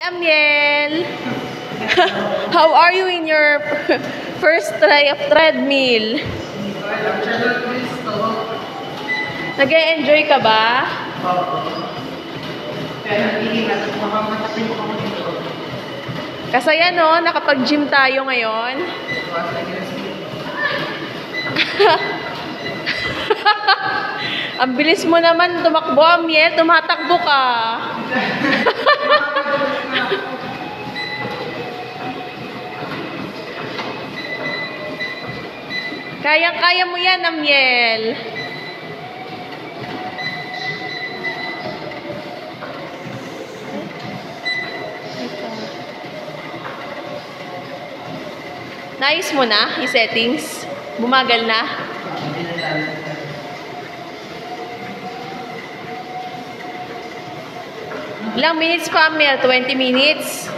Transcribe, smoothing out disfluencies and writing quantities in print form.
Amiel, how are you in your first try of treadmill? Nag-e-enjoy ka ba? Kasaya no, nakapag-gym tayo ngayon. Ang bilis mo naman tumakbo, Amiel. Tumatakbo ka. Kayang-kaya mo yan, Amiel. Naayos mo na yung settings? Bumagal na? Ilang minutes pa, Amiel? 20 minutes?